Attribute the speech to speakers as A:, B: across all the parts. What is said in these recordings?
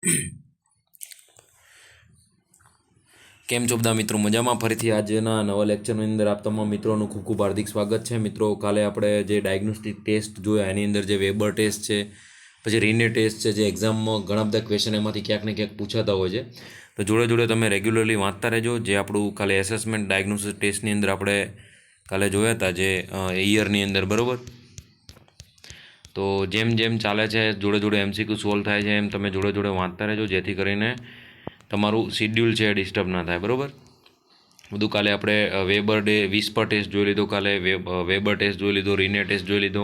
A: કેમ છો બધા મિત્રો? મજામાં? ફરીથી આજના નવા લેક્ચરની અંદર આપ તમામ મિત્રોનું ખૂબ ખૂબ હાર્દિક સ્વાગત છે. મિત્રો, કાલે આપણે જે ડાયગ્નોસ્ટિક ટેસ્ટ જોયા એની અંદર જે વેબર ટેસ્ટ છે, પછી રીને ટેસ્ટ છે, જે એક્ઝામમાં ઘણા બધા ક્વેશ્ચન એમાંથી ક્યાંક ને ક્યાંક પૂછાતા હોય છે. તો જોડે જોડે તમે રેગ્યુલરલી વાંચતા રહેજો. જે આપણું કાલે એસેસમેન્ટ ડાયગ્નોસ્ટિક ટેસ્ટની અંદર આપણે કાલે જોયા હતા, જે યરની અંદર, બરાબર. તો જેમ જેમ ચાલે છે જોડે જોડે એમસીક્યુ સોલ્વ થાય છે એમ તમે જોડે જોડે વાંચતા રહેજો, જેથી કરીને તમારું શિડ્યુલ છે એ ડિસ્ટર્બ ના થાય, બરાબર. બધું કાલે આપણે વેબર વિસ્પર ટેસ્ટ જોઈ લીધો, કાલે વેબર ટેસ્ટ જોઈ લીધો, રીને ટેસ્ટ જોઈ લીધો.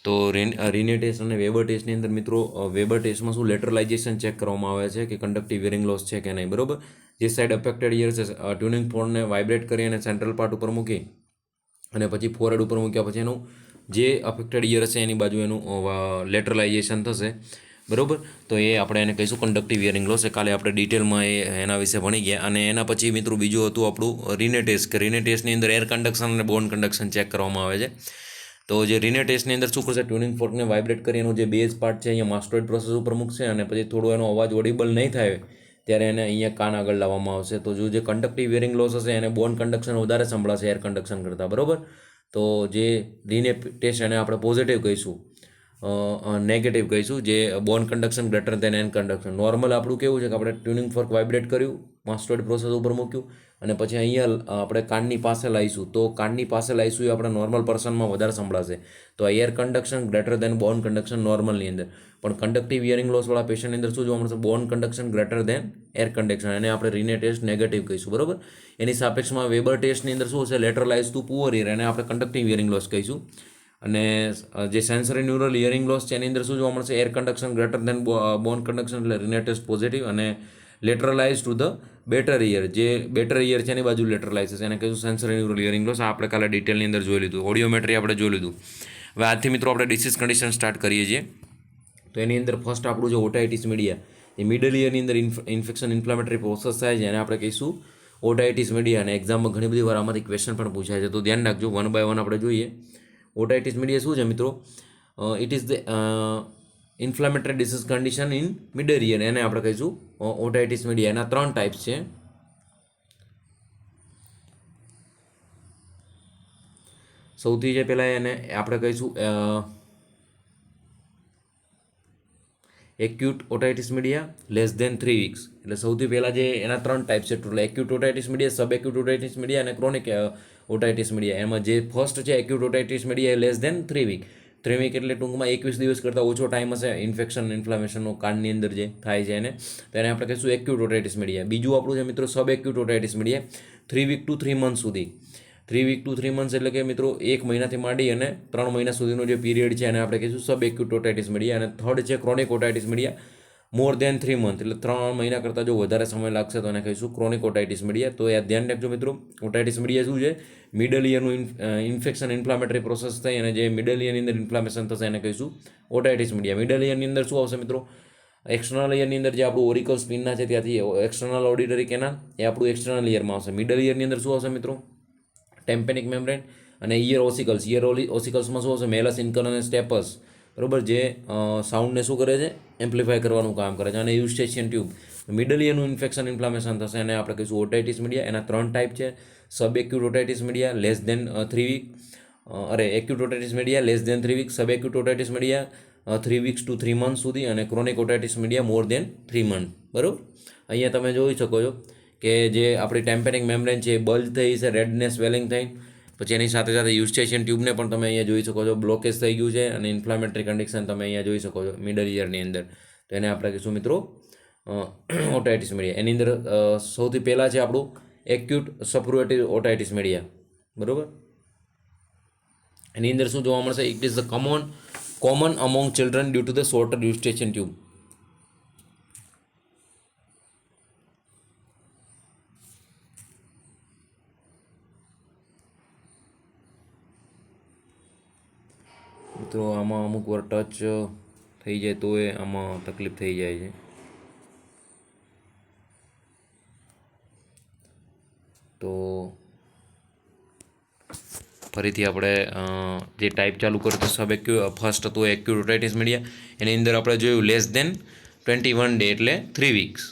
A: તો રીને ટેસ્ટ અને વેબર ટેસ્ટની અંદર મિત્રો, વેબર ટેસ્ટમાં શું લેટરલાઇઝેશન ચેક કરવામાં આવે છે કે કંડક્ટિવ હિયરિંગ લોસ છે કે નહીં, બરાબર. જે સાઈડ અફેક્ટેડ ઇયર છે, ટ્યુનિંગ ફોર્ડને વાઇબ્રેટ કરી અને સેન્ટ્રલ પાર્ટ ઉપર મૂકી અને પછી ફોરહેડ ઉપર મૂક્યા પછી એનું જે અફેક્ટેડ ઇયર હશે એની બાજુ એનું લેટરલાઇઝેશન થશે, બરાબર. તો એ આપણે એને કહીશું કંડક્ટિવ હિયરિંગ લોસ. કાલે આપણે ડિટેલમાં એના વિશે ભણી ગયા. અને એના પછી મિત્રો બીજું હતું આપણું રીને ટેસ્ટ, કે રીને ટેસ્ટની અંદર એર કન્ડક્શન અને બોન કન્ડક્શન ચેક કરવામાં આવે છે. તો જે રીને ટેસ્ટની અંદર શું કરશે, ટ્યુનિંગ ફોર્કને વાઇબ્રેટ કરી એનું જે બેઝ પાર્ટ છે અહીંયા માસ્ટોઇડ પ્રોસેસ ઉપર મૂકશે અને પછી થોડો એનો અવાજ ઓડિબલ નહીં થાય ત્યારે એને અહીંયા કાન આગળ લાવવામાં આવશે. તો જે કંડક્ટિવ હિયરિંગ લોસ હશે એને બોન કન્ડક્શન વધારે સંભળાશે એર કન્ડક્શન કરતાં, બરાબર. તો જે રીને ટેસ્ટ એને આપણે પોઝિટિવ કહીશું, નેગેટિવ કહીશું. જે bone conduction greater than air conduction. Normal આપણું કેવું છે કે આપણે ટ્યુનિંગ ફોર્ક વાઇબ્રેટ કર્યું, માસ્ટોઇડ પ્રોસેસ ઉપર મૂક્યું અને પછી અહીંયા આપણે કાનની પાસે લાવીશું. તો કાનની પાસે લાવીશું એ આપણે નોર્મલ પર્સનમાં વધારે સંભળાશે. તો એર કન્ડક્શન ગ્રેટર દેન બોન કન્ડક્શન નોર્મલની અંદર. પણ કંડક્ટિવ હિયરિંગ લોસવાળા પેશન્ટની અંદર શું જોવા મળશે, bone conduction greater than air conduction. એને આપણે રીને ટેસ્ટ નેગેટિવ કહીશું, બરાબર. એની સાપેક્ષમાં વેબર ટેસ્ટની અંદર શું હશે, લેટરલાઇઝ ટુ પુઅર ઇયર, એને આપણે કંડક્ટિવ હિયરિંગ લોસ કહીશું. અને જે સેન્સરી ન્યુરલ હિયરિંગ લોસ છે એની અંદર શું જોવા મળશે, એર કન્ડક્શન ગ્રેટર દેન બોન કન્ડક્શન, એટલે રીને ટેસ્ટ પોઝિટિવ. અને લેટરલાઇઝ ટુ ધ બેટર ઇયર, જે બેટર ઇયર છે એની બાજુ લેટરલાઇઝ છે એને કહીશું સેન્સરી ન્યુરલ હિયરિંગ લોસ. આપણે કાલે ડિટેલની અંદર જોઈ લીધું, ઓડિયોમેટ્રી આપણે જોઈ લીધું. હવે આજથી મિત્રો આપણે ડિસીઝ કન્ડિશન સ્ટાર્ટ કરીએ છીએ. તો એની અંદર ફર્સ્ટ આપણું જે ઓટાઇટિસ મીડિયા, એ મિડલ ઇયરની અંદર ઇન્ફેક્શન ઇન્ફ્લામેટરી પ્રોસેસ થાય છે એને આપણે કહીશું ઓટાઇટિસ મીડિયા. અને એક્ઝામમાં ઘણી બધી વાર આમાંથી ક્વેશ્ચન પણ પૂછાય છે, તો ધ્યાન રાખજો. વન બાય વન આપણે જોઈએ. ઓટાઇટિસ મીડિયા શું છે મિત્રો? It is the inflammatory disease condition in middle ear, એને આપણે કહીશું ઓટાઇટિસ મીડિયા. એના 3 ટાઈપ્સ છે. સૌથી જે પહેલાં એને આપણે કહીશું acute otitis media less than 3 weeks. એટલે સૌથી પહેલાં જે એના 3 ટાઈપ છે total, acute otitis media, sub acute otitis media અને ક્રોનિક ઓટાઇટિસ મીડિયા. એમાં જે ફર્સ્ટ છે acute otitis media less than 3 week. 3 week એટલે ટૂંકમાં 21 દિવસ કરતાં ઓછો ટાઈમ હશે ઇન્ફેક્શન ઇન્ફ્લામેશનનો કાનની અંદર જે થાય છે એને, તો એને આપણે કહીશું એક્યુટ ઓટાઇટિસ મીડિયા. બીજું આપણું છે મિત્રો sub acute otitis media, 3 week to 3 month સુધી. 3 વીક ટુ 3 મંથ્સ એટલે કે મિત્રો 1 મહિનાથી માંડી અને 3 મહિના સુધીનો જે પીરિયડ છે એને આપણે કહીશું સબ એક્યુટ ઓટાઇટિસ મીડિયા. અને થર્ડ છે chronic otitis media, more than 3 month, એટલે 3 મહિના કરતાં જો વધારે સમય લાગશે તો એને કહીશું ક્રોનિક ઓટાઇટિસ મીડિયા. તો યાદ ધ્યાન રાખજો મિત્રો, ઓટાઇટિસ મીડિયા શું છે, મિડલ ઇયરનું ઇન્ફેક્શન ઇન્ફ્લામેટરી પ્રોસેસ થઈ અને જે મિડલ ઇયરની અંદર ઇન્ફ્લામેશન થશે એને કહીશું ઓટાઇટિસ મીડિયા. મિડલ ઇયરની અંદર શું આવશે મિત્રો, એક્સટર્નલ ઇયરની અંદર જે આપણું ઓરિકલ સ્પિનના છે ત્યાંથી એક્સટર્નલ ઓડિટરી કેનાલ એ આપણું એક્સટર્નલ ઇયરમાં આવશે. મિડલ ઇયરની અંદર શું આવશે મિત્રો, ટેમ્પેનિક મેમ્બ્રેન અને ઇયર ઓસિકલ્સ. ઇયર ઓસિકલ્સમાં શું આવશે, મેલસ ઇન્કન અને સ્ટેપસ, બરાબર, જે સાઉન્ડને શું કરે છે, એમ્પ્લિફાય કરવાનું કામ કરે છે. અને યુસ્ટેશિયન ટ્યુબ. મિડલ ઇયરનું ઇન્ફેક્શન ઇન્ફ્લામેશન થશે એને આપણે કહીશું ઓટાઇટિસ મીડિયા. એના 3 ટાઈપ છે, sub acute otitis media less than 3 week, acute otitis media less than 3 week, sub acute otitis media 3 weeks to 3 month સુધી, અને chronic otitis media more than 3 month, બરાબર. અહીંયા તમે જોઈ શકો છો કે જે આપણી ટેમ્પેનિક મેમ્બ્રેન છે એ બલ્જ થઈ છે, રેડનેસ સ્વેલિંગ થઈ, પછી એની સાથે સાથે યુસ્ટેશિયન ટ્યુબને પણ તમે અહીંયા જોઈ શકો છો બ્લોકેજ થઈ ગયું છે, અને ઇન્ફ્લામેટરી કન્ડિશન તમે અહીંયા જોઈ શકો છો મિડલ ઇયરની અંદર. તો એને આપણે કહીશું મિત્રો ઓટાઇટિસ મીડિયા. એની અંદર સૌથી પહેલાં છે આપણું એક્યુટ સપરુએટિવ ઓટાઇટિસ મીડિયા, બરાબર. એની અંદર શું જોવા મળશે, it is the common among children due to the shorter Eustachian tube. મિત્રો આમાં અમુક વાર ટચ થઈ જાય તો એ આમાં તકલીફ થઈ જાય છે. તો ફરીથી આપણે જે ટાઈપ ચાલુ કર્યું તો ફર્સ્ટ હતું એક્યુટ ઓટાઇટિસ મીડિયા. એની અંદર આપણે જોયું લેસ દેન 21 ડે એટલે 3 વીક્સ.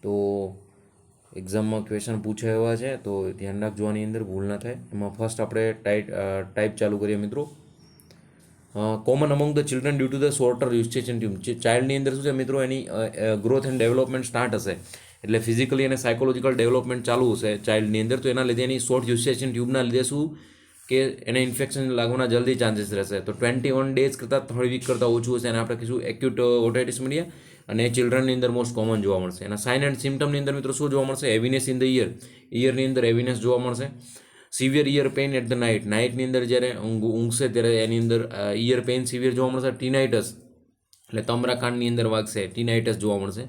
A: તો એક્ઝામમાં ક્વેશ્ચન પૂછાય એવા છે, તો ધ્યાન રાખજો, આની અંદર ભૂલ ના થાય. એમાં ફર્સ્ટ આપણે ટાઈપ ચાલુ કરીએ મિત્રો. Common among the children due to the shorter Eustachian tube. ચાઇલ્ડની અંદર શું છે મિત્રો, એની ગ્રોથ એન્ડ ડેવલપમેન્ટ સ્ટાર્ટ હશે, એટલે ફિઝિકલી અને સાયકોલોજીકલ ડેવલપમેન્ટ ચાલુ હશે ચાઇલ્ડની અંદર. તો એના લીધે એની શોર્ટ યુસ્ટેશન ટ્યુબના લીધે શું કે એને ઇન્ફેક્શન લાગવાના જલ્દી ચાન્સીસ રહેશે. તો 21 ડેઝ કરતાં 3 વીક કરતાં ઓછું હશે, એને આપણે કહીશું એક્યુટ ઓટાઇટિસ મીડિયા, અને ચિલ્ડ્રનની અંદર મોસ્ટ કોમન જોવા મળશે. એના સાઇન એન્ડ સિમ્ટમની અંદર મિત્રો શું જોવા મળશે? હેવીનેસ ઇન ધ ઇયરની અંદર હેવીનેસ જોવા મળશે. Severe ear pain at the નાઇટની અંદર જ્યારે ઊંઘશે ત્યારે એની અંદર ઇયર પેઇન સિવિયર જોવા મળશે. ટીનાઇટસ એટલે તમરા કાનની અંદર વાગશે, ટીનાઇટસ જોવા મળશે.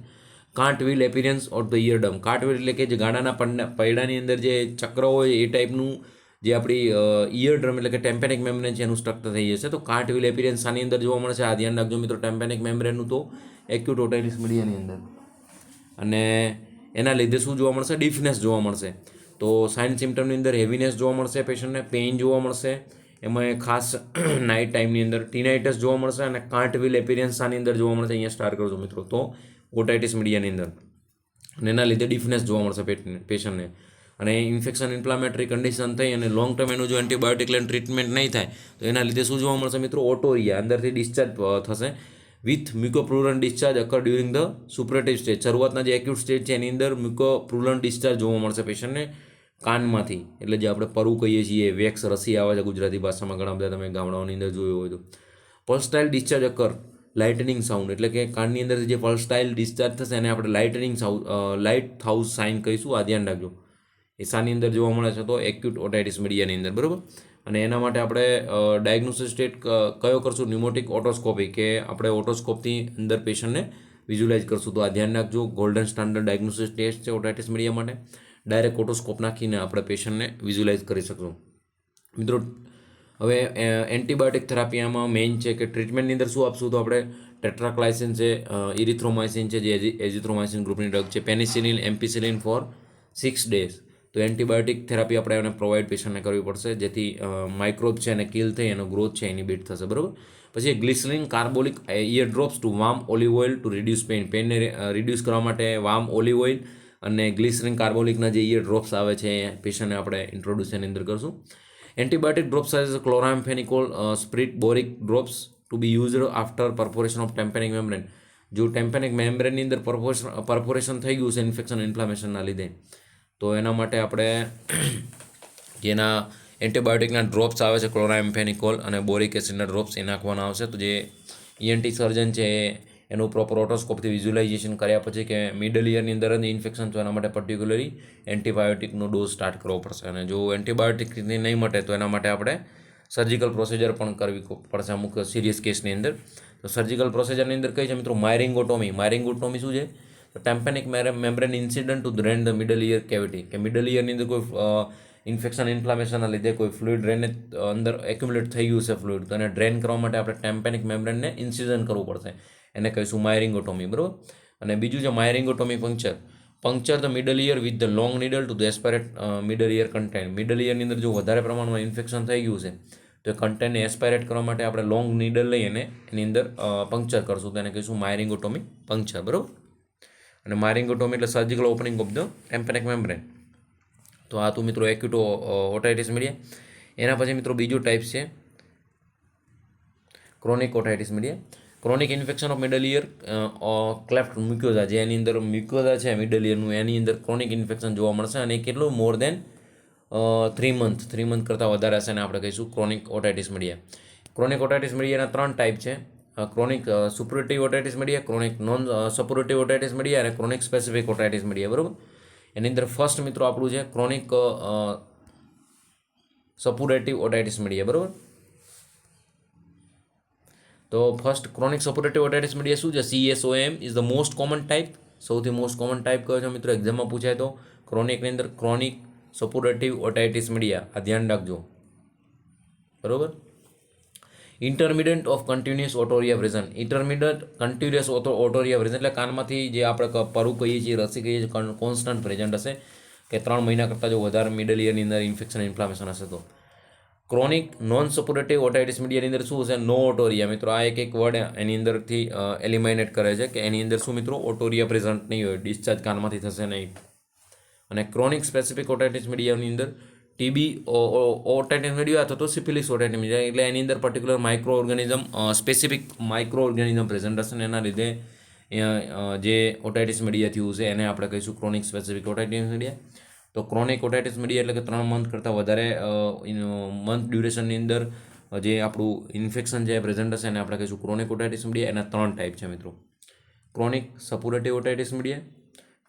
A: Can't will experience of the eardrum. Can't will એટલે કે જે ગાડાના પૈડાની અંદર જે ચક્ર હોય એ ટાઈપનું જે આપણી ઇયર ડ્રમ એટલે કે ટેમ્પેનિક મેમ્બ્રેન છે એનું સ્ટ્રક્ચર થઈ જશે. તો કાન્ટ વિલ એપિરિયન્સ આની અંદર જોવા મળશે. આ ધ્યાન રાખજો મિત્રો, ટેમ્પેનિક મેમ્બ્રેનનું તો એક્યુટ ઓટાઇટિસ મીડિયાની અંદર. અને એના લીધે શું જોવા મળશે? ડીફનેસ જોવા મળશે. તો સાઇન સિમ્ટમની અંદર હેવીનેસ જોવા મળશે, પેશન્ટને પેઇન જોવા મળશે, એમાં ખાસ નાઇટ ટાઈમની અંદર ટીનાઇટસ જોવા મળશે, અને કાન્ટ વિલ એપિરિયન્સ આની અંદર જોવા મળશે. અહીંયા સ્ટાર કરજો મિત્રો. તો ઓટાઇટિસ મીડિયાની અંદર, અને એના લીધે ડિફનેસ જોવા મળશે પેશન્ટને. અને ઇન્ફેક્શન ઇન્ફ્લામેટરી કન્ડિશન થઈ અને લોંગ ટર્મ એનું જો એન્ટીબાયોટિક લઈને ટ્રીટમેન્ટ નહીં થાય તો એના લીધે શું જોવા મળશે મિત્રો? ઓટોરિયા, અંદરથી ડિસ્ચાર્જ થશે with mucopurulent discharge occur during the suppurative stage. શરૂઆતના જે એક્યુટ સ્ટેજ છે એની અંદર મ્યુકોપ્રુલન્ટ ડિસ્ચાર્જ જોવા મળશે પેશન્ટને કાનમાંથી, એટલે જે આપણે પરુ કહીએ છીએ, વેક્સ રસી આવે છે ગુજરાતી ભાષામાં, ઘણા બધા તમે ગામડાઓની અંદર જોયું હોય તો. પલ્સટાઇલ ડિસ્ચાર્જ અકર લાઇટનિંગ સાઉન્ડ, એટલે કે કાનની અંદરથી જે પલ્સટાઇલ ડિસ્ચાર્જ થશે એને આપણે લાઇટ હાઉસ સાઇન કહીશું. આ ધ્યાન રાખજો, એ સાની અંદર જોવા મળે છે. તો એક્યુટ ઓટાઇટિસ મીડિયાની અંદર, બરાબર. અને એના માટે આપણે ડાયગ્નોસિસ સ્ટેટ કયો કરશું? ન્યુમોટિક ઓટોસ્કોપી, કે આપણે ઓટોસ્કોપથી અંદર પેશન્ટને વિઝ્યુલાઇઝ કરશું. તો આ ધ્યાન રાખજો, ગોલ્ડન સ્ટાન્ડર્ડ ડાયગ્નોસિસ ટેસ્ટ છે ઓટાઇટિસ મીડિયા માટે. ડાયરેક્ટ ઓટોસ્કોપ નાખીને આપણે પેશન્ટને વિઝ્યુલાઇઝ કરી શકશું. મિત્રો હવે એન્ટીબાયોટિક થેરાપી આમાં મેઇન છે કે ટ્રીટમેન્ટની અંદર શું આપશું? તો આપણે ટેટ્રાક્લાઇસિન છે, ઇરિથ્રોમાઇસિન છે, જે એઝિથ્રોમાઇસિન ગ્રુપની ડ્રગ છે, પેનિસિલિન, એમ્પિસિલિન ફોર 6 ડેઝ. તો એન્ટીબાયોટિક થેરાપી આપણે એને પ્રોવાઈડ પેશન્ટને કરવી પડશે, જેથી માઇક્રોબ છે એને કિલ થઈ એનો ગ્રોથ છે ઇનિબિટ થશે, બરાબર. પછી glycerine carbolic ear drops to warm olive oil to reduce pain. પેઇનને રિડ્યુસ કરવા માટે વાર્મ ઓલિવ ઓઇલ અને ગ્લિસરીન કાર્બોલિકના જે ઇયર ડ્રોપ્સ આવે છે એ પેશન્ટને આપણે ઇન્ટ્રોડ્યુસ એની અંદર કરશું. Antibiotic drops as chloramphenicol spirit boric drops to be used after perforation of tympanic membrane. જો ટેમ્પેનિક મેમ્બ્રેનની અંદર પરફોરેશન થઈ ગયું છે ઇન્ફેક્શન ઇન્ફ્લામેશનના લીધે, તો એના માટે આપણે જેના એન્ટીબાયોટિકના ડ્રોપ્સ આવે છે ક્લોરામફેનિકોલ અને બોરિક એસિડના ડ્રોપ્સ એ નાખવાના આવશે. તો જે ઈએનટી સર્જન છે એનું પ્રોપર ઓટોસ્કોપથી વિઝ્યુલાઇઝેશન કર્યા પછી કે મિડલ ઇયરની અંદર જ ઇન્ફેક્શન તો એના માટે પર્ટિક્યુલરલી એન્ટીબાયોટિકનો ડોઝ સ્ટાર્ટ કરવો પડશે. અને જો એન્ટીબાયોટિકથી નહીં મટે તો એના માટે આપણે સર્જિકલ પ્રોસિજર પણ કરવી પડશે અમુક સિરિયસ કેસની અંદર. તો સર્જિકલ પ્રોસિજરની અંદર કઈ છે મિત્રો? માયરિંગોટોમી. માયરિંગોટોમી શું છે? તો tympanic membrane incident to drain the middle ear cavity, કે મિડલ ઇયરની અંદર કોઈ ઇન્ફેક્શન ઇન્ફ્લામેશનના લીધે કોઈ ફ્લુઇડ ડ્રેનેજ અંદર એક્યુમ્યુલેટ થઈ ગયું છે ફ્લુઇડ, તો એને ડ્રેન કરવા માટે આપણે ટેમ્પેનિક મેમ્બ્રેનને ઇન્સિઝન કરવું પડશે, એને કહીશું માયરિંગોટોમી, બરાબર. અને બીજું છે myringotomy puncture the middle ear with the long needle to the aspirate middle ear content. Middle ઇયરની અંદર જો વધારે પ્રમાણમાં ઇન્ફેક્શન થઈ ગયું છે તો એ કન્ટેન્ટને એસ્પાયરેટ કરવા માટે આપણે લોંગ નીડલ લઈ અને એની અંદર પંક્ચર કરશું, તો એને કહીશું માયરિંગોટોમી પંક્ચર, બરાબર. અને માયરિંગોટોમી એટલે surgical opening of the tympanic membrane. તો આ તો મિત્રો એક્યુટ ઓટાઇટિસ મીડિયા. એના પછી મિત્રો બીજું ટાઈપ છે chronic otitis media. Chronic infection of middle ear cleft mucosa, જે એની અંદર મ્યુકોઝા છે મિડલ ઇયરનું, એની અંદર ક્રોનિક ઇન્ફેક્શન જોવા મળશે, અને કેટલું મોર દેન 3 મંથ કરતાં વધારે હશે, અને આપણે કહીશું chronic otitis media. Chronic otitis મીડિયાના 3 ટાઈપ છે: chronic suppurative otitis media, chronic non suppurative otitis media અને ક્રોનિક સ્પેસિફિક ઓટાઇટિસ મીડિયા, બરાબર. એની અંદર ફર્સ્ટ મિત્રો આપણું છે ક્રોનિક સપોરેટિવ ઓટાઇટિસ મીડિયા, બરાબર. તો ફર્સ્ટ ક્રોનિક સપોરેટિવ ઓટાઇટિસ મીડિયા શું છે? CSOM is the most common type. સૌથી મોસ્ટ કોમન ટાઈપ કયો છે મિત્રો? એક્ઝામમાં પૂછાય તો ક્રોનિકની અંદર ક્રોનિક સપોરેટિવ ઓટાઇટિસ મીડિયા, આ ધ્યાન રાખજો, બરાબર. ઇન્ટરમિડિયન્ટ ઓફ કન્ટિન્યુઅસ ઓટોરિયા પ્રેઝન. ઇન્ટરમિડિયટ કન્ટિન્યુઅસ ઓટોરિયા પ્રેઝન એટલે કાનમાંથી જે આપણે પરું કહીએ છીએ, રસી કહીએ છીએ, કોન્સ્ટન્ટ પ્રેઝન્ટ હશે કે 3 મહિના કરતાં જો વધારે મિડલ ઇયરની અંદર ઇન્ફેક્શન ઇન્ફ્લામેશન હશે તો. ક્રોનિક નોન સપોર્ટેટિવ ઓટાઇટિસ મીડિયાની અંદર શું છે? નો ઓટોરિયા. મિત્રો આ એક વર્ડ એની અંદરથી એલિમિનેટ કરે છે કે એની અંદર શું મિત્રો ઓટોરિયા પ્રેઝન્ટ નહીં હોય, ડિસ્ચાર્જ કાનમાંથી થશે નહીં. અને ક્રોનિક સ્પેસિફિક ઓટાઇટિસ મીડિયાની અંદર ટીબી ઓટાઇટિસ મીડિયા અથવા તો સિફિલિસ ઓટાઇટિસ મીડિયા એટલે એની અંદર particular micro organism specific micro organism present હશે ને એના લીધે જે ઓટાઇટિસ મીડિયા થયું છે એને આપણે કહીશું ક્રોનિક સ્પેસિફિક ઓટાઇટિસ મીડિયા. તો ક્રોનિક ઓટાઇટિસ મીડિયા એટલે કે 3 મંથ કરતાં વધારે મંથ ડ્યુરેશનની અંદર જે આપણું ઇન્ફેક્શન જે પ્રેઝન્ટ હશે એને આપણે કહીશું ક્રોનિક ઓટાઇટિસ મીડિયા. એના 3 ટાઈપ છે મિત્રો: chronic suppurative otitis media,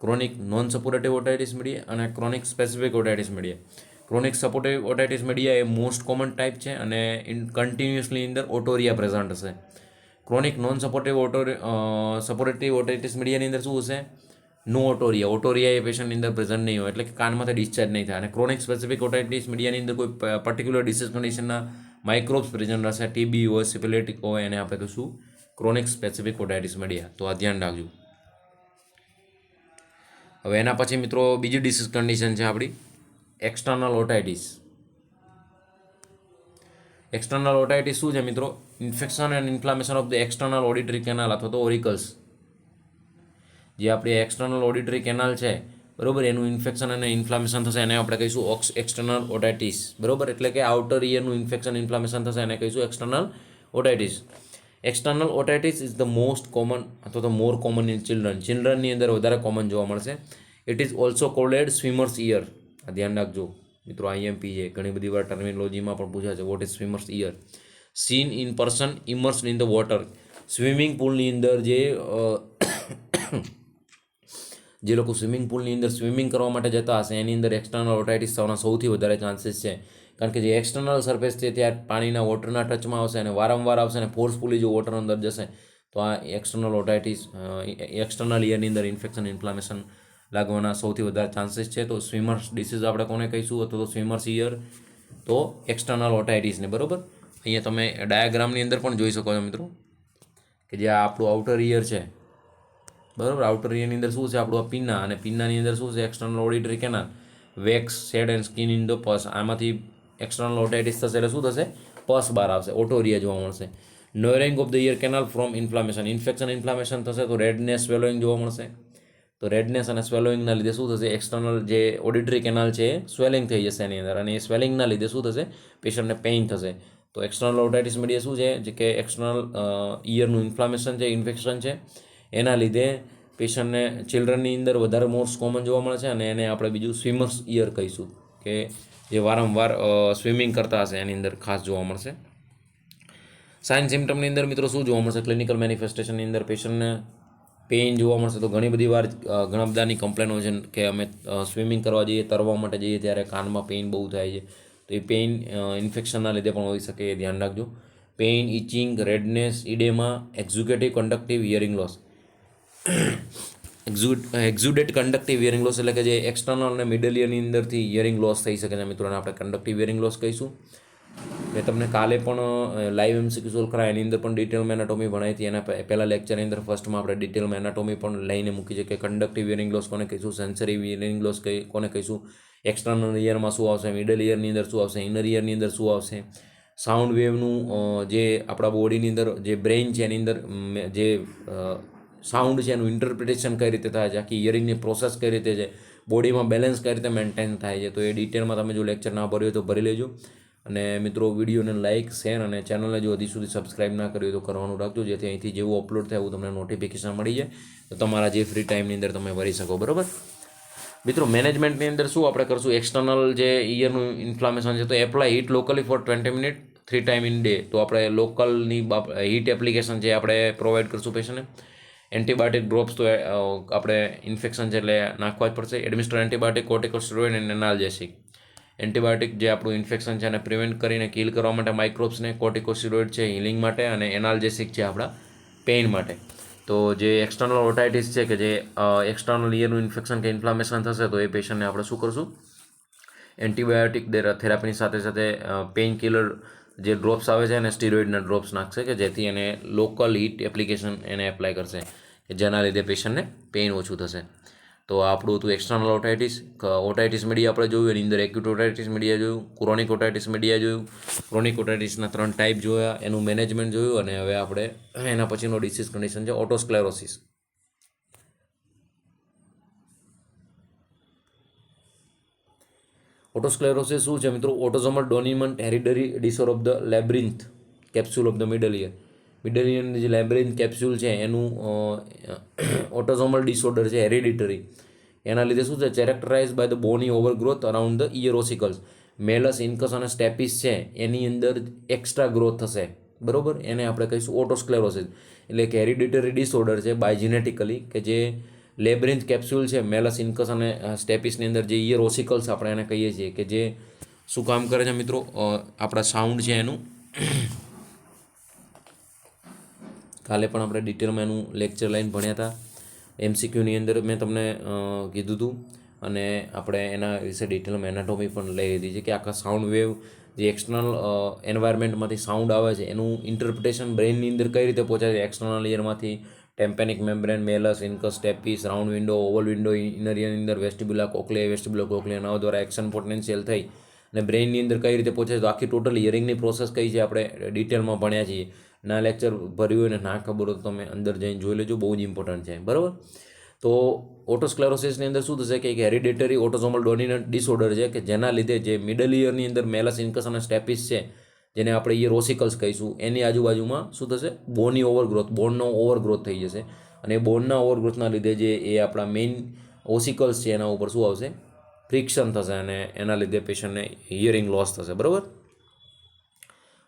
A: chronic non suppurative otitis media અને chronic specific otitis media. Chronic suppurative otitis media એ મોસ્ટ કોમન ટાઈપ છે અને કન્ટિન્યુઅસલી અંદર ઓટોરિયા પ્રેઝન્ટ હશે. ક્રોનિક નોન સપોર્ટેટિવ ઓટાઇટિસ મીડિયાની અંદર શું હશે? નો ઓટોરિયા. ઓટોરિયા એ પેશન્ટની અંદર પ્રેઝન્ટ નહીં હોય એટલે કે કાનમાંથી ડિસ્ચાર્જ નહીં થાય. અને ક્રોનિક સ્પેસિફિક ઓટાઇટિસ મીડિયાની અંદર કોઈ પર્ટિક્યુલર ડિસીઝ કન્ડિશનના માઇક્રોબ્સ પ્રેઝન્ટ હશે, ટીબી હોય, સિફિલિટિક હોય, એને આપણે કહીશું ક્રોનિક સ્પેસિફિક ઓટાઇટિસ મીડિયા. તો આ ધ્યાન રાખજો. હવે એના પછી મિત્રો બીજી ડિસીઝ કન્ડિશન છે આપણી એક્સટર્નલ ઓટાઇટિસ. એક્સટર્નલ ઓટાઇટિસ શું છે મિત્રો? Infection and inflammation of the external auditory canal અથવા તો ઓરિકલ્સ. જે આપણી એક્સટર્નલ ઓડિટરી કેનાલ છે બરોબર, એનું ઇન્ફેક્શન અને ઇન્ફ્લામેશન થશે એને આપણે કહીશું એક્સટર્નલ ઓટાઇટિસ. બરોબર, એટલે કે આઉટર ઇયરનું ઇન્ફેક્શન ઇન્ફ્લામેશન થશે એને કહીશું external otitis. External otitis is the most common અથવા તો મોર કોમન ઇન ચિલ્ડ્રનની અંદર વધારે કોમન જોવા મળશે. It is also called swimmers ear. આ ધ્યાન રાખજો મિત્રો, આઈએમપી છે, ઘણી બધી વાર ટર્મિનોલોજીમાં પણ પૂછાય છે what is swimmer's ear. Seen in person immersed in the water. Swimming પુલની અંદર જે લોકો સ્વિમિંગ પુલની અંદર સ્વિમિંગ કરવા માટે જતા હશે એની અંદર એક્સટર્નલ ઓટાઇટિસ થવાના સૌથી વધારે ચાન્સીસ છે. કારણ કે જે એક્સટર્નલ સરફેસ છે ત્યાં પાણીના વોટરના ટચમાં આવશે અને વારંવાર આવશે અને ફોર્સફુલી જો વોટર અંદર જશે તો આ એક્સટર્નલ ઓટાઇટિસ એક્સટર્નલ ઇયરની અંદર ઇન્ફેક્શન ઇન્ફ્લામેશન લાગવાના સૌથી વધારે ચાન્સીસ છે. તો સ્વિમર્સ ડિસીઝ આપણે કોને કહીશું અથવા તો સ્વિમર્સ ઇયર તો એક્સટર્નલ ઓટાઇટિસને. બરાબર, અહીંયા તમે ડાયાગ્રામની અંદર પણ જોઈ શકો છો મિત્રો કે જે આ આપણું આઉટર ઇયર છે બરાબર. આઉટર ઇયરની અંદર શું છે? આપણું આ પિન્ના, અને પિન્નાની અંદર શું છે? External auditory canal, wax, shed and skin in the pus. આમાંથી એક્સટર્નલ ઓટાઇટિસ થશે એટલે શું થશે? પસ બહાર આવશે, ઓટોરિયા જોવા મળશે. Narrowing of the ear canal from inflammation. Infection inflammation થશે તો રેડનેસ, સ્વેલોઈંગ જોવા મળશે. તો રેડનેસ અને સ્વેલોઈંગના લીધે શું થશે? એક્સટર્નલ જે ઓડિટરી કેનાલ છે એ સ્વેલિંગ થઈ જશે એની અંદર, અને એ સ્વેલિંગના લીધે શું થશે? પેશન્ટને પેઇન થશે. તો એક્સટર્નલ ઓટાઇટિસ મીડિયા શું છે? જે કે એક્સટર્નલ ઇયરનું ઇન્ફ્લામેશન છે, ઇન્ફેક્શન છે, એના લીધે પેશન્ટને ચિલ્ડ્રનની અંદર વધારે મોસ્ટ કોમન જોવા મળે છે અને એને આપણે બીજું સ્વિમર્સ ઇયર કહીશું કે જે વારંવાર સ્વિમિંગ કરતા હશે એની અંદર ખાસ જોવા મળશે. સાઇન સિમ્ટમની અંદર મિત્રો શું જોવા મળશે? ક્લિનિકલ મેનિફેસ્ટેશનની અંદર પેશન્ટને પેઇન જોવા મળશે. તો ઘણી બધી વાર ઘણા બધાની કમ્પ્લેન હોય છે કે અમે સ્વિમિંગ કરવા જઈએ, તરવા માટે જઈએ ત્યારે કાનમાં પેઇન બહુ થાય છે. તો એ પેઇન ઇન્ફેક્શનના લીધે પણ હોઈ શકે, એ ધ્યાન રાખજો. Pain, itching, redness, oedema, exudative conductive hearing loss. Exudate conductive hearing loss એટલે કે જે એક્સટર્નલ અને મિડલ ઇયરની અંદરથી હિયરિંગ લોસ થઈ શકે છે મિત્રોને આપણે કન્ડક્ટિવ હિયરિંગ લોસ કહીશું. મેં તમને કાલે પણ લાઈવ એમસીક્યુ સોલ્વ કરાય એની અંદર પણ ડિટેલમાં એનાટોમી ભણાવી હતી. એના પહેલાં લેક્ચરની અંદર ફર્સ્ટમાં આપણે ડિટેલમાં એનાટોમી પણ લઈને મૂકી છે કે કન્ડક્ટિવ હિયરિંગ લોસ કોને કહીશું, સેન્સરી હિયરિંગ લોસ કોને કહીશું, એક્સટર્નલ ઇયરમાં શું આવશે, મિડલ ઇયરની અંદર શું આવશે, ઇનર ઇયરની અંદર શું આવશે, સાઉન્ડ વેવનું જે આપણા બોડીની અંદર જે બ્રેઇન છે એની અંદર જે સાઉન્ડ છે એનું ઇન્ટરપ્રિટેશન કઈ રીતે થાય છે, આખી હિયરિંગની પ્રોસેસ કઈ રીતે છે, બોડીમાં બેલેન્સ કઈ રીતે મેન્ટેન થાય છે. તો એ ડિટેલમાં તમે જો લેક્ચર ના ભર્યો તો ભરી લેજો. અને મિત્રો વિડીયોને લાઇક, શેર અને ચેનલને જો હજી સુધી સબસ્ક્રાઇબ ના કર્યું તો કરવાનું રાખજો, જેથી અહીંથી જેવું અપલોડ થાય એવું તમને નોટિફિકેશન મળી જાય તો તમારા જે ફ્રી ટાઈમની અંદર તમે ભરી શકો. બરાબર મિત્રો, મેનેજમેન્ટની અંદર શું આપણે કરશું? એક્સટર્નલ જે ઇયરનું ઇન્ફ્લામેશન છે તો apply heat locally for 20 minute 3 time in day. તો આપણે લોકલની હીટ એપ્લિકેશન છે આપણે પ્રોવાઈડ કરશું પેશન્ટને. એન્ટીબાયોટિક ડ્રોપ્સ તો આપણે ઇન્ફેક્શન છે એટલે નાખવા જ પડશે. એડમિસ્ટર એન્ટીબાયોટિક, કોર્ટિકોસ્ટેરોઇડ અને એનાલ્જેસિક. એન્ટીબાયોટિક જે આપણું ઇન્ફેક્શન છે એને પ્રિવેન્ટ કરીને કિલ કરવા માટે માઇક્રોબ્સને, કોર્ટિકોસ્ટેરોઇડ છે હિલિંગ માટે અને એનાલ્જેસિક છે આપણા પેઇન માટે. તો જે એક્સટર્નલ ઓટાઇટિસ છે કે જે એક્સટર્નલ ઇયરનું ઇન્ફેક્શન કે ઇન્ફ્લામેશન થશે તો એ પેશન્ટને આપણે શું કરશું? એન્ટીબાયોટિક થેરાપીની સાથે સાથે પેઇન કિલર જે ડ્રોપ્સ આવે છે એને સ્ટીરોઇડના ડ્રોપ્સ નાખશે કે જેથી એને લોકલ હીટ એપ્લિકેશન એને એપ્લાય કરશે કે જેના લીધે પેશન્ટને પેઇન ઓછું થશે. તો આ આપણું હતું એક્સટર્નલ ઓટાઇટિસ. ઓટાઇટિસ મીડિયા આપણે જોયું, એની અંદર એક્યુટ ઓટાઇટિસ મીડિયા જોયું, ક્રોનિક ઓટાઇટિસ મીડિયા જોયું, ક્રોનિક ઓટાઇટિસના 3 ટાઈપ જોયા, એનું મેનેજમેન્ટ જોયું, અને હવે આપણે એના પછીનો ડિસીઝ કન્ડિશન છે ઓટોસ્ક્લેરોસિસ. ઓટોસ્ક્લેરોસિસ શું છે મિત્રો? Autosomal dominant hereditary disorder of the labyrinth capsule of the middle ear. Middle ઇયરની જે લેબ્રિન્થ કેપ્સ્યુલ છે એનું ઓટોઝોમલ ડિસઓર્ડર છે, હેરિડિટરી. એના લીધે શું છે? Characterise by the bony overgrowth around the ear ossicles. Malleus, incus અને સ્ટેપિસ છે એની અંદર એક્સ્ટ્રા ગ્રોથ થશે, બરોબર? એને આપણે કહીશું ઓટોસ્ક્લેરોસિસ. એટલે કે હેરિડિટરી ડિસઓર્ડર છે બાય જીનેટિકલી, કે જે લેબ્રિન્થ કેપ્સ્યુલ છે મેલસ, ઇન્કસ અને સ્ટેપિસની અંદર જે ઇયર ઓસિકલ્સ આપણે એને કહીએ છીએ, કે જે શું કામ કરે છે મિત્રો? આપણા સાઉન્ડ છે એનું કાલે પણ આપણે ડિટેલમાં એનું લેક્ચર લાઈન ભણ્યા હતા. MCQની અંદર મેં તમને કીધું હતું, અને આપણે એના વિશે ડિટેલમાં એનાટોમી પણ લઈ લીધી છે કે આખા સાઉન્ડ વેવ જે એક્સટર્નલ એન્વાયરમેન્ટમાંથી સાઉન્ડ આવે છે એનું ઇન્ટરપ્રિટેશન બ્રેઇનની અંદર કઈ રીતે પહોંચે છે. એક્સટર્નલ ઇયરમાંથી tympanic membrane, malleus, incus, stapes, round window, oval window, inner ઇયરની અંદર વેસ્ટિબ્યુલા કોક્લિયા, વેસ્ટિબ્યુલા કોક્લિયા નવા દ્વારા એક્શન પોટેન્શિયલ થઈ અને બ્રેઇનની અંદર કઈ રીતે પહોંચે. તો આખી ટોટલ હિયરિંગની પ્રોસેસ કઈ છે આપણે ડિટેલમાં ભણ્યા છીએ. ના લેક્ચર ભર્યું હોય ને ના ખબર હોય તો તમે અંદર જઈને જોઈ લેજો, બહુ જ ઇમ્પોર્ટન્ટ છે, બરાબર? તો ઓટોસ્ક્લેરોસિસની અંદર શું થશે કે એક હેરિડિટરી ઓટોઝોમલ ડોમિનન્ટ ડિસઓર્ડર છે કે જેના લીધે જે મિડલ ઇયરની અંદર મેલસ, ઇન્કસ અને સ્ટેપિસ છે, જેને આપણે ઇયર ઓસિકલ્સ કહીશું, એની આજુબાજુમાં શું થશે? બોનની ઓવરગ્રોથ, બોનનો ઓવરગ્રોથ થઈ જશે. અને બોનના ઓવરગ્રોથના લીધે જે એ આપણા મેઇન ઓસિકલ્સ છે એના ઉપર શું આવશે? ફ્રિક્શન થશે, અને એના લીધે પેશન્ટને હિયરિંગ લોસ થશે, બરાબર?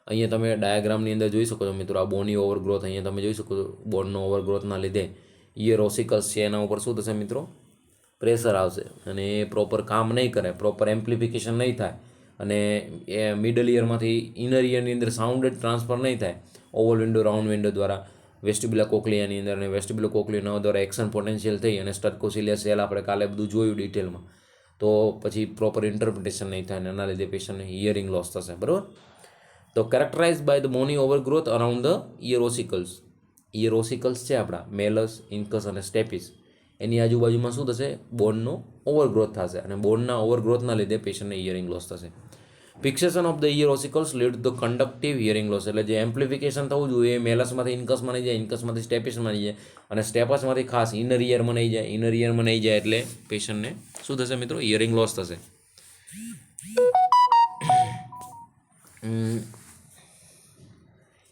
A: અહીંયા તમે ડાયાગ્રામની અંદર જોઈ શકો છો મિત્રો, આ બોની ઓવરગ્રોથ અહીંયા તમે જોઈ શકો છો. બોનનો ઓવરગ્રોથના લીધે ઇયર ઓસિકલ્સ છે એના ઉપર શું થશે મિત્રો? પ્રેશર આવશે, અને એ પ્રોપર કામ નહીં કરે, પ્રોપર એમ્પ્લિફિકેશન નહીં થાય, અને એ મિડલ ઇયરમાંથી ઇનર ઇયરની અંદર સાઉન્ડ જ ટ્રાન્સફર નહીં થાય ઓવલ વિન્ડો, રાઉન્ડ વિન્ડો દ્વારા વેસ્ટિબ્યુલા કોક્લિયાની અંદર, અને વેસ્ટિબ્યુલા કોક્લિયા દ્વારા એક્શન પોટેન્શિયલ થઈ અને સ્ટર્કોસિલિયા સેલ આપણે કાલે બધું જોયું ડિટેલમાં. તો પછી પ્રોપર ઇન્ટરપ્રિટેશન નહીં થાય, અને એના લીધે પેશન્ટને હિયરિંગ લોસ થશે, બરાબર? તો characterise by the bony overgrowth around the ear ossicles. Ear ossicles છે આપણા મેલસ, ઇન્કસ અને સ્ટેપિસ, એની આજુબાજુમાં શું થશે? બોનનો ઓવરગ્રોથ થશે, અને બોનના ઓવરગ્રોથના લીધે પેશન્ટને હિયરિંગ લોસ થશે. Fixation of the ear ossicles lead to the conductive hearing loss. એટલે જે એમ્પ્લિફિકેશન થવું જોઈએ એ મેલસમાંથી ઇન્કસમાં નહીં જાય, ઇન્કસમાંથી સ્ટેપિસમાં નહીં જાય, અને સ્ટેપસમાંથી ખાસ ઇનર ઇયરમાં નહીં જાય. ઇનર ઇયરમાં નહીં જાય એટલે પેશન્ટને શું થશે મિત્રો? હિયરિંગ લોસ થશે.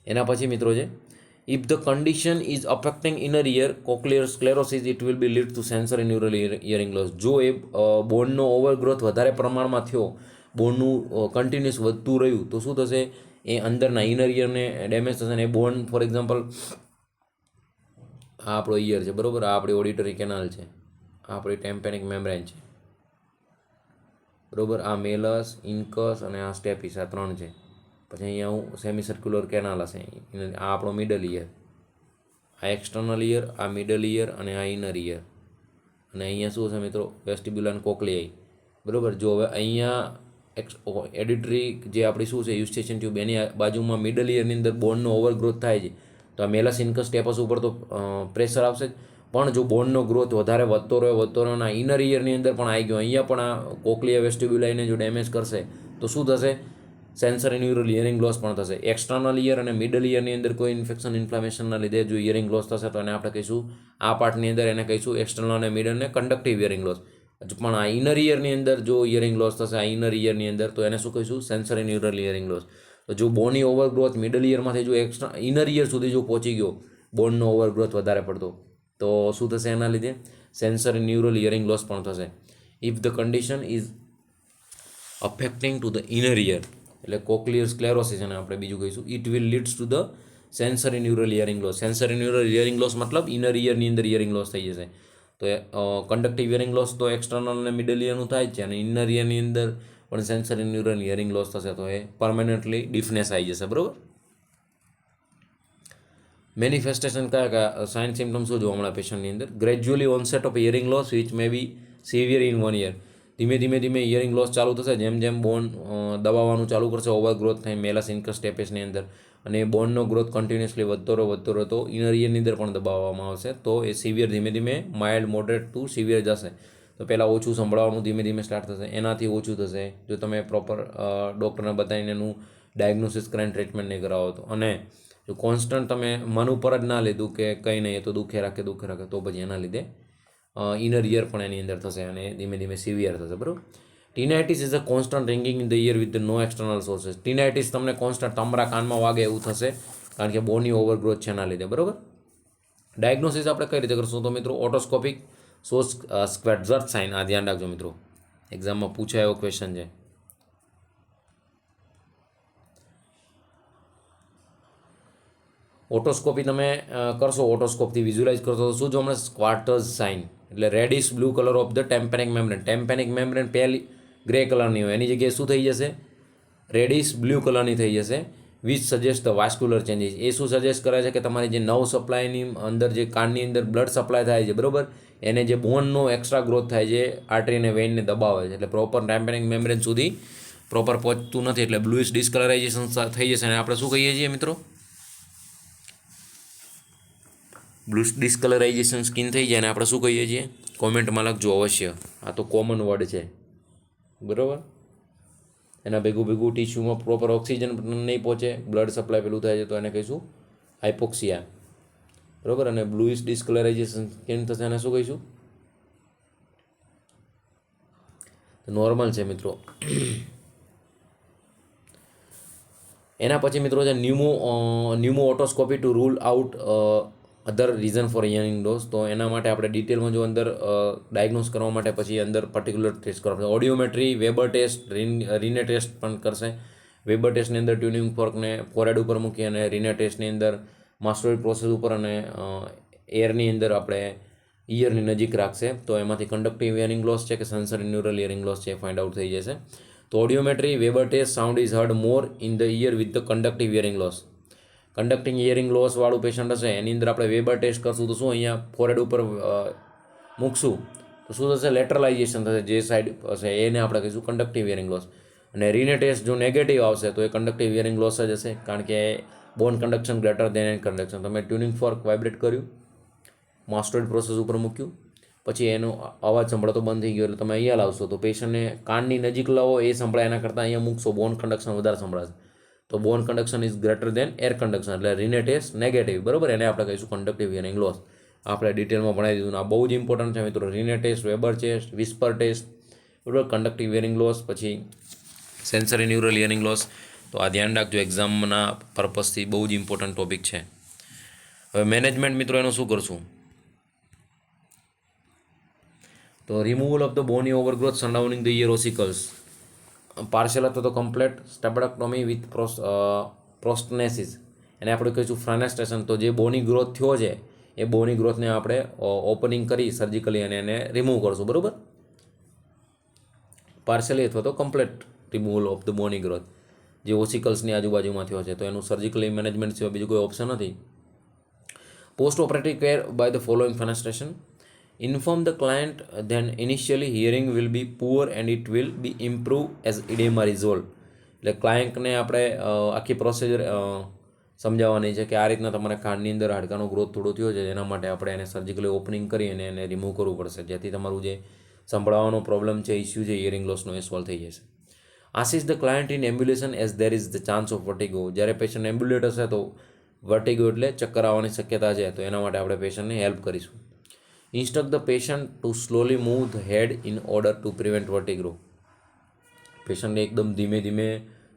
A: એના પછી મિત્રો છે, if the condition is affecting inner ear cochlear sclerosis it will be lead to sensory neural hearing loss. જો એ બોનનો ઓવરગ્રોથ વધારે પ્રમાણમાં થયો, બોનનું કન્ટિન્યુઅસ વધતું રહ્યું, તો શું થશે? એ અંદરના ઇનર ઇયરને ડેમેજ થશે, અને એ બોન ફોર એક્ઝામ્પલ આ આપણો ઇયર છે, બરાબર? આ આપણી ઓડિટરી કેનાલ છે, આ આપણી ટેમ્પેનિક મેમ્બ્રેન છે, બરાબર? આ મેલસ, ઇન્કસ અને આ સ્ટેપિસ, આ 3 છે. પછી અહીંયા હું સેમી સર્ક્યુલર કેનાલ હશે, આ આપણો મિડલ ઇયર, આ એક્સટર્નલ ઇયર, આ મિડલ ઇયર અને આ ઇનર ઇયર, અને અહીંયા શું છે મિત્રો? વેસ્ટિબ્યુલા અને કોક્લિયાઈ, બરાબર? જો હવે અહીંયા એડિટરી જે આપણી શું છે યુસ્ટેશન ટ્યુબ, એની બાજુમાં મિડલ ઇયરની અંદર બોનનો ઓવરગ્રોથ થાય છે, તો આ મેલસ, ઇન્કસ, સ્ટેપસ ઉપર તો પ્રેશર આવશે જ. પણ જો બોનનો ગ્રોથ વધારે વધતો રહ્યો ના ઇનર ઇયરની અંદર પણ આવી ગયો, અહીંયા પણ આ કોક્લિયા વેસ્ટિબ્યુલાઈને જો ડેમેજ કરશે તો શું થશે? સેન્સરી ન્યુરલ હિયરિંગ લોસ પણ થશે. એક્સટર્નલ ઇયર અને મિડલ ઇયરની અંદર કોઈ ઇન્ફેક્શન, ઇન્ફ્લામેશનના લીધે જો હિયરિંગ લોસ થશે તો એને આપણે કહીશું, આ પાર્ટની અંદર એને કહીશું એક્સટર્નલ અને મિડલને કન્ડક્ટિવ હિયરિંગ લોસ. પણ આ ઇનર ઇયરની અંદર જો હિયરિંગ લોસ થશે, આ ઇનર ઇયરની અંદર, તો એને શું કહીશું? Sensory neural hearing loss. તો જો બોની ઓવરગ્રોથ મિડલ ઇયરમાંથી જો ઇનર ઇયર સુધી જો પહોંચી ગયો, બોનનો ઓવરગ્રોથ વધારે પડતો, તો શું થશે? એના લીધે સેન્સરી ન્યુરલ હિયરિંગ લોસ પણ થશે. If the condition is affecting to the inner ear, એટલે કોક્લિયર સ્ક્લેરોસિસ અને આપણે બીજું કહીશું, it will leads to the sensory neural hearing loss. Sensory neural hearing loss મતલબ ઇનર ઇયરની અંદર હિયરિંગ લોસ થઈ જશે. તો કન્ડક્ટિવ હિયરિંગ લોસ તો એક્સટર્નલ અને મિડલ ઇયરનું થાય જ છે, અને ઇનર ઇયરની અંદર પણ સેન્સરી ન્યુરલ હિયરિંગ લોસ થશે, તો એ પરમેનન્ટલી ડિફનેસ આવી જશે, બરાબર? મેનિફેસ્ટેશન કયા સાઇન સિમ્ટમ્સ શું જોવા મળે પેશન્ટની અંદર? Gradually onset of hearing loss which may be severe in 1 year. ધીમે ધીમે ધીમે હિયરિંગ લોસ ચાલુ થશે. જેમ જેમ બોન દબાવવાનું ચાલુ કરશે, ઓવરગ્રોથ થાય મેલસ ઇન્કસ સ્ટેપેસની અંદર, અને બોનનો ગ્રોથ કન્ટિન્યુઅસલી વધતો રહે તો ઇનર ઇયરની અંદર પણ દબાવવામાં આવશે. તો એ સિવિયર ધીમે ધીમે માઇલ્ડ મોડરેટ ટુ સિવિયર જશે. તો પહેલાં ઓછું સંભળાવવાનું ધીમે ધીમે સ્ટાર્ટ થશે, એનાથી ઓછું થશે જો તમે પ્રોપર ડૉક્ટરને બતાવીને એનું ડાયગ્નોસિસ કરીને ટ્રીટમેન્ટ નહીં કરાવો તો. અને જો કોન્સ્ટન્ટ તમે મન ઉપર જ ના લીધું કે કંઈ નહીં, એ તો દુખે રાખે તો પછી એના લીધે ઇનર ઇયર પણ એની અંદર થશે અને ધીમે ધીમે સિવિયર થશે. બરાબર. Tinnitus is a constant ringing in the ear with no external sources. Tinnitus તમને કોન્સ્ટન્ટ તમારા કાનમાં વાગે એવું થશે, કારણ કે બોની ઓવરગ્રોથ છે એના લીધે. બરાબર. ડાયગ્નોસિસ આપણે કઈ રીતે કરશું તો મિત્રો, ઓટોસ્કોપિક સોસ સ્ક્વેટ્ઝર્ટ સાઇન. આ ધ્યાન રાખજો મિત્રો, એક્ઝામમાં પૂછાય એવો ક્વેશ્ચન છે. ઓટોસ્કોપી તમે કરશો, ઓટોસ્કોપથી વિઝ્યુલાઇઝ કરશો તો શું જોવા મળે? સ્ક્વાર્ટર્સ સાઇન, એટલે reddish blue colour of the tympanic membrane. Tympanic membrane પહેલી ગ્રે કલરની હોય, એની જગ્યાએ શું થઈ જશે? રેડિશ બ્લુ કલરની થઈ જશે. Which suggest the vascular changes. એ શું સજેસ્ટ કરે છે કે તમારી જે નર્વ સપ્લાયની અંદર, જે કાનની અંદર બ્લડ સપ્લાય થાય છે, બરાબર, એને જે બોનનો એક્સ્ટ્રા ગ્રોથ થાય છે, આર્ટરી અને વેઇનને દબાવે છે, એટલે પ્રોપર ટેમ્પેનિક મેમ્બ્રેન સુધી પ્રોપર પહોંચતું નથી, એટલે બ્લુઇશ ડિસ્કલરાઇઝેશન થઈ જશે. અને આપણે શું કહીએ છીએ મિત્રો? બ્લુ ડિસ્કલરાઇઝેશન સ્કિન થઈ જાય અને આપણે શું કહીએ છીએ? કોમેન્ટમાં લખજો અવશ્ય. આ તો કોમન વર્ડ છે, બરાબર. એના ભેગું ટિશ્યુમાં પ્રોપર ઓક્સિજન નહીં પહોંચે, બ્લડ સપ્લાય પેલું થાય છે, તો એને કહીશું હાઇપોક્સિયા, બરાબર. અને બ્લુઇશ ડિસ્કલરાઇઝેશન સ્કિન થશે, એને શું કહીશું? નોર્મલ છે મિત્રો. એના પછી મિત્રો છે pneumo otoscopy to rule out other reason for hearing loss. તો એના માટે આપણે ડિટેલમાં જો અંદર ડાયગ્નોસ કરવા માટે પછી અંદર પર્ટિક્યુલર ટેસ્ટ કરવા પડશે. ઓડિયોમેટ્રી, વેબર ટેસ્ટ, રીને ટેસ્ટ પણ કરશે. વેબર ટેસ્ટની અંદર ટ્યુનિંગ ફોર્કને ફોરહેડ ઉપર મૂકી અને રીને ટેસ્ટની અંદર માસ્ટોઇડ પ્રોસેસ ઉપર અને એરની અંદર આપણે ઇયરની નજીક રાખશે. તો એમાંથી કંડક્ટિવ હિયરિંગ લોસ છે કે સેન્સરી ન્યુરલ હિયરિંગ લોસ છે એ ફાઇન્ડ આઉટ થઈ જશે. તો audiometry, Weber test, sound is heard more in the ear with the conductive hearing loss. Conducting hearing loss વાળું પેશન્ટ હશે, એની અંદર આપણે વેબર ટેસ્ટ કરશું તો શું અહીંયા ફોરહેડ ઉપર મૂકશું તો શું થશે? લેટરલાઇઝેશન થશે, જે સાઈડ હશે એને આપણે કહીશું કંડક્ટિવ હિયરિંગ લોસ. અને રીને ટેસ્ટ જો નેગેટિવ આવશે તો એ કંડક્ટિવ હિયરિંગ લોસ જ હશે, કારણ કે bone conduction greater than and conduction. તમે ટ્યુનિંગ ફોર્ક વાઇબ્રેટ કર્યું, માસ્ટર્ડ પ્રોસેસ ઉપર મૂક્યું, પછી એનો અવાજ સંભળાતો બંધ થઈ ગયો, એટલે તમે અહીંયા લાવશો તો પેશન્ટને કાનની નજીક લાવો, એ સંભળાય એના કરતાં અહીંયા મૂકશો, બોન કન્ડક્શન વધારે સંભળાશે. તો bone conduction is greater than air conduction, એટલે રીને ટેસ્ટ નેગેટિવ, બરાબર. એને આપણે કહીશું કંડક્ટિવ હિયરિંગ લોસ. આપણે ડિટેલમાં ભણાવી દીધું. આ બહુ જ ઇમ્પોર્ટન્ટ છે મિત્રો. Rinne test, Weber test, whisper test, બરાબર, કંડક્ટિવ હિયરિંગ લોસ, પછી સેન્સરી ન્યુરલ હિયરિંગ લોસ. તો આ ધ્યાન રાખજો, એક્ઝામના પર્પઝથી બહુ જ ઇમ્પોર્ટન્ટ ટોપિક છે. હવે મેનેજમેન્ટ મિત્રો એનું શું કરશું? તો removal of the bony overgrowth surrounding the ear ossicles, partial અથવા તો કમ્પ્લેટ સ્ટેબડક્ટોમી વિથ પ્રોસ્ટનેસિસ, એને આપણે કહીશું ફ્રાનેસ્ટેશન. તો જે બોની ગ્રોથ થયો છે એ બોની ગ્રોથને આપણે ઓપનિંગ કરી સર્જિકલી અને એને રિમૂવ કરશું, બરાબર. પાર્શિયલી અથવા તો complete removal of the Boney growth જે ઓસિકલ્સની આજુબાજુમાં થયો છે, તો એનું સર્જિકલી મેનેજમેન્ટ સિવાય બીજું કોઈ ઓપ્શન નથી. Post operative care by the following fenestration. Inform the client then initially hearing will be poor and it will be improved as edema resolve. એટલે ક્લાયન્ટને આપણે આખી પ્રોસિજર સમજાવવાની છે કે આ રીતના તમારા કાનની અંદર હાડકાનો ગ્રોથ થોડો થયો છે, એના માટે આપણે એને સર્જિકલી ઓપનિંગ કરી અને એને રિમૂવ કરવું પડશે, જેથી તમારું જે સંભળાવવાનો પ્રોબ્લેમ છે, ઇસ્યુ છે હિયરિંગ લોસનો, એ સોલ્વ થઈ જશે. Assist the client in ambulation as there is the chance of vertigo. જ્યારે પેશન્ટ એમ્બ્યુલેટ હશે તો વર્ટિગો એટલે ચક્કર આવવાની શક્યતા છે, તો એના માટે આપણે પેશન્ટને હેલ્પ કરીશું. Instruct the patient to slowly move the head in order to prevent vertigo. પેશન્ટને એકદમ ધીમે ધીમે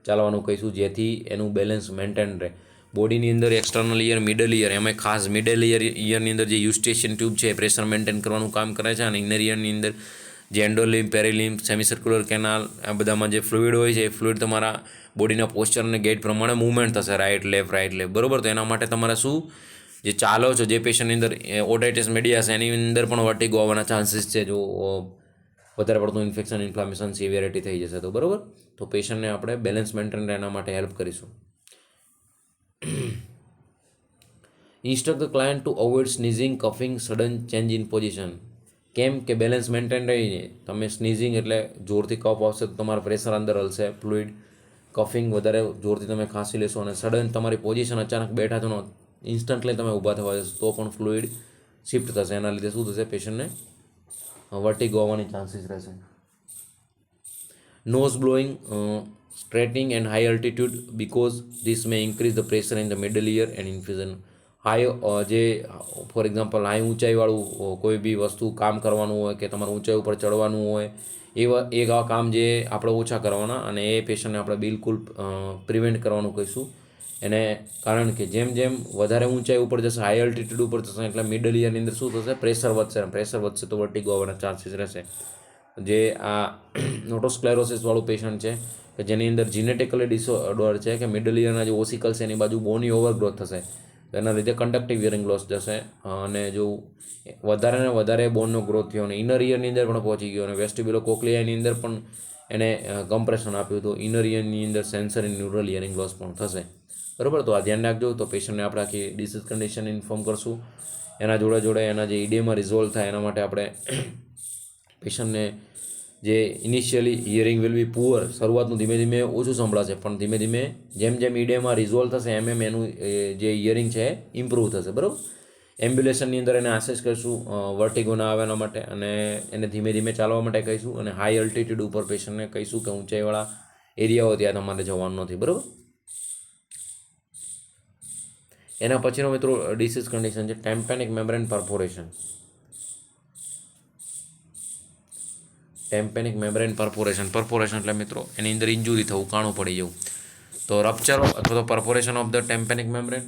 A: ચાલવાનું કહીશું, જેથી એનું બેલેન્સ મેન્ટેન રહે. બોડીની અંદર એક્સટર્નલ ઇયર, મિડલ ઇયર, એમાં ખાસ મિડલ ઇયરની અંદર જે યુસ્ટેશિયન ટ્યુબ છે એ પ્રેશર મેન્ટેન કરવાનું કામ કરે છે, અને ઇનર ઇયરની અંદર જે એન્ડોલિમ્ફ, પેરીલિમ્ફ, સેમિસર્ક્યુલર કેનાલ, આ બધામાં જે ફ્લુઇડ હોય છે એ ફ્લુઇડ તમારા બોડીના પોસ્ચર અને ગેટ પ્રમાણે મૂવમેન્ટ થશે, રાઇટ લેફ્ટ, બરાબર. તો એના માટે તમારે શું, જે ચાલો છો, જે પેશન્ટની અંદર ઓટાઇટિસ મીડિયા છે એની અંદર પણ વર્ટિગો આવવાના ચાન્સીસ છે, જો વધારે પડતું ઇન્ફેક્શન, ઇન્ફ્લામેશન, સિવિયરિટી થઈ જશે તો, બરાબર. તો પેશન્ટને આપણે બેલેન્સ મેન્ટેન એના માટે હેલ્પ કરીશું. Instruct the client two avoid સ્નીઝિંગ, coughing, sudden change in position. કેમ કે બેલેન્સ મેન્ટેન રહીને તમે સ્નીઝિંગ એટલે જોરથી કફ આવશે તો તમારું પ્રેશર અંદર હલશે, ફ્લુઇડ કફિંગ વધારે જોરથી તમે ખાંસી લેશો અને સડન તમારી પોઝિશન અચાનક બેઠા છો ઇન્સ્ટન્ટલી તમે ઊભા થવા જશો તો પણ ફ્લુઇડ શિફ્ટ થશે. એના લીધે શું થશે, પેશન્ટને વર્ટિગો આવવાની ચાન્સીસ રહેશે. Nose blowing, straightening and high altitude because this may increase the pressure in the middle ear and infusion. High જે ફોર એક્ઝામ્પલ હાઈ ઊંચાઈવાળું કોઈ બી વસ્તુ કામ કરવાનું હોય કે તમારે ઊંચાઈ ઉપર ચડવાનું હોય એવા કામ જે આપણે ઓછા કરવાના અને એ પેશન્ટને આપણે બિલકુલ પ્રિવેન્ટ કરવાનું કહીશું. એને કારણ કે જેમ જેમ વધારે ઊંચાઈ ઉપર જશે, હાઈ અલ્ટિટ્યૂડ ઉપર જશે એટલે મિડલ ઇયરની અંદર શું થશે, પ્રેશર વધશે તો વર્ટિગો આવવાના ચાન્સીસ રહેશે. જે આ નોટોસ્ક્લેરોસિસવાળું પેશન્ટ છે કે જેની અંદર જીનેટિકલી ડિસઓર્ડર છે કે મિડલ ઇયરના જે ઓસિકલ્સ છે એની બાજુ બોની ઓવરગ્રોથ થશે, એના લીધે કન્ડક્ટિવ હિયરિંગ લોસ જશે. અને જો વધારે ને વધારે બોનનો ગ્રોથ થયો અને ઇનર ઇયરની અંદર પણ પહોંચી ગયો અને વેસ્ટિબ્યુલો કોક્લિયાની અંદર પણ એને કમ્પ્રેશન આપ્યું તો ઇનર ઇયરની અંદર સેન્સરી ન્યુરલ હિયરિંગ લોસ પણ થશે. બરાબર, તો આ ધ્યાન રાખજો. તો પેશન્ટને આપણે આખી ડિસીઝ કન્ડિશન ઇન્ફોર્મ કરશું. એના જોડે એના જે ઈડીએમાં રિઝોલ્વ થાય એના માટે આપણે પેશન્ટને જે initially hearing will be poor, શરૂઆતનું ધીમે ધીમે ઓછું સંભળાશે પણ ધીમે ધીમે જેમ જેમ ઈડીએમાં રિઝોલ્વ થશે એમ એનું જે હિયરિંગ છે ઇમ્પ્રૂવ થશે. બરાબર, એમ્બ્યુલેશનની અંદર એને આસેસ કરીશું વર્ટિગો ના આવે એના માટે અને એને ધીમે ધીમે ચાલવા માટે કહીશું અને હાઈ અલ્ટિટ્યૂડ ઉપર પેશન્ટને કહીશું કે ઊંચાઈવાળા એરિયાઓ ત્યાં તમારે જવાનું નથી. બરાબર, એના પછીનો મિત્રો ડિસીઝ કન્ડિશન છે ટેમ્પેનિક મેમ્બ્રેન પરફોરેશન. ટેમ્પેનિક મેમ્બ્રેન પરફોરેશન એટલે મિત્રો એની અંદર ઇન્જુરી થવું, કાણું પડી જવું. તો રપ્ચર અથવા તો perforation of the tympanic membrane,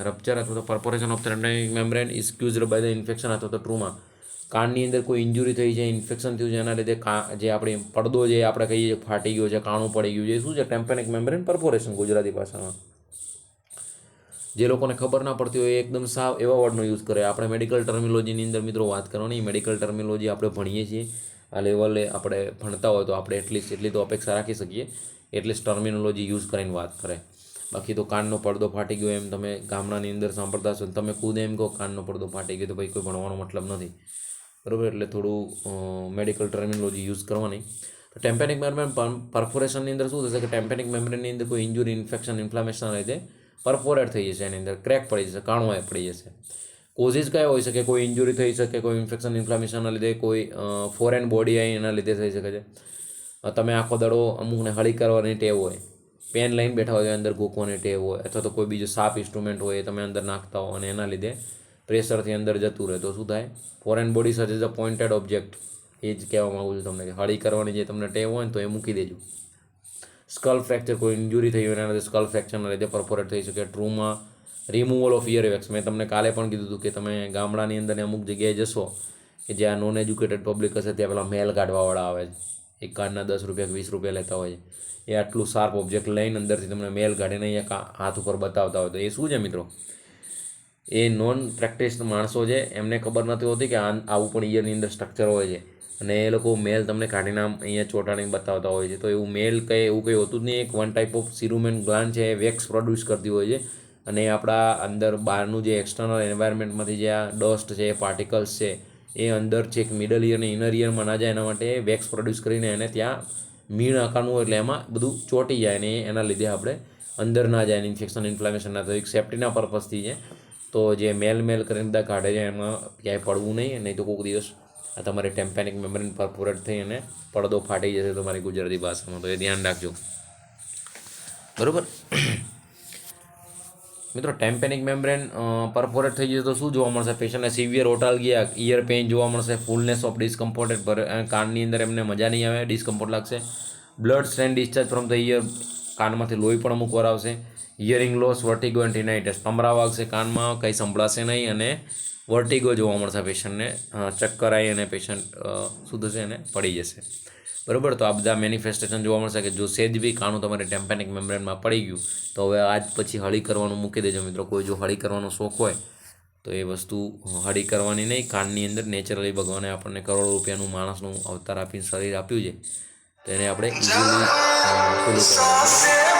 A: rupture અથવા તો perforation of the tympanic membrane is caused by the infection અથવા તો ટ્રુમા. કાનની અંદર કોઈ ઇન્જુરી થઈ છે, ઇન્ફેક્શન થયું છે, એના લીધે જે આપણી પડદો જે આપણે કહીએ ફાટી ગયો છે, કાણું પડી ગયું છે, શું છે ટેમ્પેનિક મેમ્બ્રેન પરફોરેશન ગુજરાતી ભાષામાં. જે લોકોને ખબર ના પડતી હોય એ એકદમ સાવ એવા વર્ડનો યુઝ કરે. આપણે મેડિકલ ટર્મિનોલોજીની અંદર મિત્રો વાત કરવાની, મેડિકલ ટર્મિનોલોજી આપણે ભણીએ છીએ આ લેવલે, આપણે ભણતા હોય તો આપણે એટલી તો અપેક્ષા રાખી શકીએ એટલીસ્ટ ટર્મિનોલોજી યુઝ કરીને વાત કરે. બાકી તો કાનનો પડદો ફાટી ગયો એમ તમે ગામડાની અંદર સાંભળતા હશો, તમે ખુદ એમ કહો કાનનો પડદો ફાટી ગયો તો ભાઈ કોઈ ભણવાનો મતલબ નથી. બરાબર, એટલે થોડું મેડિકલ ટર્મિનોલોજી યુઝ કરવાની. તો ટેમ્પેનિક મેમ્બ્રેન પરફોરેશનની અંદર શું થશે કે ટેમ્પેનિક મેમ્બ્રેનની અંદર કોઈ ઇન્જુરી, ઇન્ફેક્શન, ઇન્ફ્લામેશન લીધે પરફોરેટ થઈ જશે, એની અંદર ક્રેક પડી જશે, કાણું પડી જશે. કોઝિસ કયા હોઈ શકે, કોઈ ઇન્જુરી થઈ શકે, કોઈ ઇન્ફેક્શન, ઇન્ફ્લામેશનના લીધે, કોઈ ફોરેન બોડી આવી એના લીધે થઈ શકે છે. તમે આખો દડો અમુકને હળી કરવાની ટેવ હોય, પેન લઈને બેઠા હોય અંદર ગોખવાની ટેવ હોય અથવા તો કોઈ બીજું સાપ ઇન્સ્ટ્રુમેન્ટ હોય એ તમે અંદર નાખતા હો અને એના લીધે પ્રેશરથી અંદર જતું રહે તો શું થાય, foreign body such as a pointed object. એ જ કહેવા માગું છું તમને કે હળી કરવાની જે તમને ટેવ હોય ને તો એ મૂકી દેજો. સ્કલ ફ્રેક્ચર, કોઈ ઇન્જુરી થઈ હોય એના લીધે સ્કલ ફ્રેક્ચરના લીધે પરફોરેટ થઈ શકે. ટ્રુમા, રિમૂવલ ઓફ ઇયર વેક્સ. મેં તમને કાલે પણ કીધું હતું કે તમે ગામડાની અંદર અમુક જગ્યાએ જશો કે જ્યાં નોન એજ્યુકેટેડ પબ્લિક હશે ત્યાં પેલા મેલ કાઢવાવાળા આવે છે, એક કાર્ડના 10 રૂપિયા કે 20 રૂપિયા લેતા હોય છે. એ આટલું શાર્પ ઓબ્જેક્ટ લઈને અંદરથી તમને મેલ કાઢીને અહીંયા હાથ ઉપર બતાવતા હોય તો એ શું છે મિત્રો, એ નોન પ્રેક્ટિસ માણસો છે, એમને ખબર નથી હોતી કે આવું પણ ઇયરની અંદર સ્ટ્રક્ચર હોય છે અને એ લોકો મેલ તમને કાઢીને આમ અહીંયા ચોંટાડીને બતાવતા હોય છે. તો એવું મેલ એવું કંઈ હોતું જ નહીં. એક વન ટાઈપ ઓફ સિરુમેન ગ્લાન્ડ છે, એ વેક્સ પ્રોડ્યુસ કરતી હોય છે અને આપણા અંદર બહારનું જે એક્સટર્નલ એન્વાયરમેન્ટમાંથી જે આ ડસ્ટ છે, પાર્ટિકલ્સ છે, એ અંદર છેક મિડલ ઇયર અને ઇનર ઇયરમાં ના જાય એના માટે વેક્સ પ્રોડ્યુસ કરીને એને ત્યાં મીણ આકારનું હોય એટલે એમાં બધું ચોંટી જાય અને એના લીધે આપણે અંદર ના જાય, ઇન્ફેક્શન, ઇન્ફ્લામેશન ના થાય. એક સેફ્ટીના પર્પઝથી છે. તો જે મેલ કરીને બધા કાઢે છે એમાં ક્યાંય પડવું નહીં, નહીં તો કોઈક દિવસ આ તમારે ટેમ્પેનિક મેમ્બ્રેન પરફોરેટ થઈ અને પડદો ફાટી જશે તમારી ગુજરાતી ભાષામાં, તો એ ધ્યાન રાખજો. બરાબર મિત્રો, ટેમ્પેનિક મેમ્બ્રેન પરફોરેટ થઈ જશે તો શું જોવા મળશે, પેશન્ટને સિવિયર ઓટાલ્ગિયા, ઇયર પેઇન જોવા મળશે, ફૂલનેસ ઓફ ડિસ્કમ્ફોર્ટેડ, કાનની અંદર એમને મજા નહીં આવે, ડિસ્કમ્ફોર્ટ લાગશે. Blood stain discharge from the ear, કાનમાંથી લોહી પણ અમુક વાર આવશે. Hearing loss, vertigo and tinnitus, તમરા વાગશે કાનમાં, કંઈ સંભળાશે નહીં અને વર્ટિગો જોવા મળશે પેશન્ટને, ચક્કર આવી અને પેશન્ટ શું થશે એને પડી જશે. બરાબર, તો આ બધા મેનિફેસ્ટેશન જોવા મળશે કે જો સેજ બી કાણું તમારે ટેમ્પેનિક મેમ્બ્રેનમાં પડી ગયું તો હવે આજ પછી હળી કરવાનું મૂકી દેજો મિત્રો. કોઈ જો હળી કરવાનો શોખ હોય તો એ વસ્તુ હળી કરવાની નહીં. કાનની અંદર નેચરલી ભગવાને આપણને કરોડો રૂપિયાનું માણસનું અવતાર આપીને શરીર આપ્યું છે તો એને આપણે ઇઝીલી પેલું કરવાનું.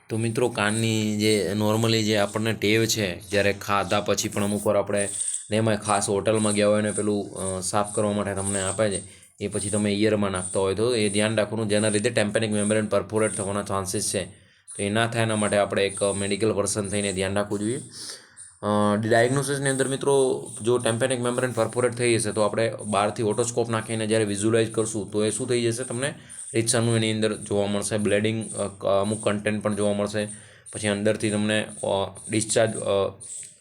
A: તો મિત્રો કાનની જે નોર્મલી જે આપણને ટેવ છે જ્યારે ખાધા પછી પણ અમુક વાર આપણે ને એમાં ખાસ હોટલમાં ગયા હોય ને પેલું સાફ કરવા માટે તમને આપે છે એ પછી તમે ઇયરમાં નાખતા હોય તો એ ધ્યાન રાખવાનું, જેના લીધે ટેમ્પેનિક મેમ્બ્રેન પરફોરેટ થવાના ચાન્સીસ છે. તો એ ના થાય એના માટે આપણે એક મેડિકલ પર્સન થઈને ધ્યાન રાખવું જોઈએ. ડાયગ્નોસિસની અંદર મિત્રો જો ટેમ્પેનિક મેમ્બ્રેન પરફોરેટ થઈ જશે તો આપણે બહારથી ઓટોસ્કોપ નાખીને જ્યારે વિઝ્યુલાઇઝ કરશું તો એ શું થઈ જશે, તમને રીતસરનું એની અંદર જોવા મળશે, બ્લેડિંગ અમુક કન્ટેન્ટ પણ જોવા મળશે. પછી અંદરથી તમને ડિસ્ચાર્જ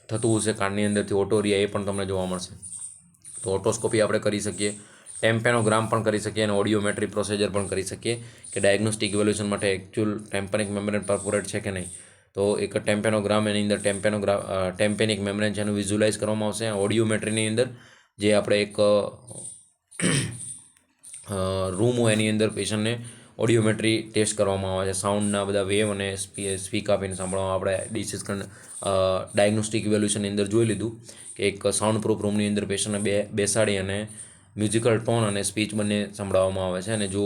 A: થતું હશે કાનની અંદરથી ઓટોરિયા, એ પણ તમને જોવા મળશે. તો ઓટોસ્કોપી આપણે કરી શકીએ, ટેમ્પેનોગ્રામ પણ કરી શકીએ અને ઓડિયોમેટ્રી પ્રોસિજર પણ કરી શકીએ કે ડાયગ્નોસ્ટિક ઇવેલ્યુશન માટે એકચ્યુઅલ ટેમ્પેનિક મેમ્બ્રેન પરફોરેટ છે કે નહીં. તો એક ટેમ્પેનોગ્રામ, એની અંદર ટેમ્પેનિક મેમ્બ્રેન છે એનું વિઝ્યુલાઇઝ કરવામાં આવશે. ઓડિયોમેટ્રીની અંદર જે આપણે એક રૂમ હોય એની અંદર પેશન્ટને ઓડિયોમેટ્રી ટેસ્ટ કરવામાં આવે છે, સાઉન્ડના બધા વેવ અને સ્પીક આપીને સાંભળવામાં. આપણે ડાયગ્નોસ્ટિક ઇવેલ્યુશનની અંદર જોઈ લીધું કે એક સાઉન્ડ પ્રૂફ રૂમની અંદર પેશન્ટને બેસાડી અને મ્યુઝિકલ ટોન અને સ્પીચ બંને સંભળાવવામાં આવે છે. અને જો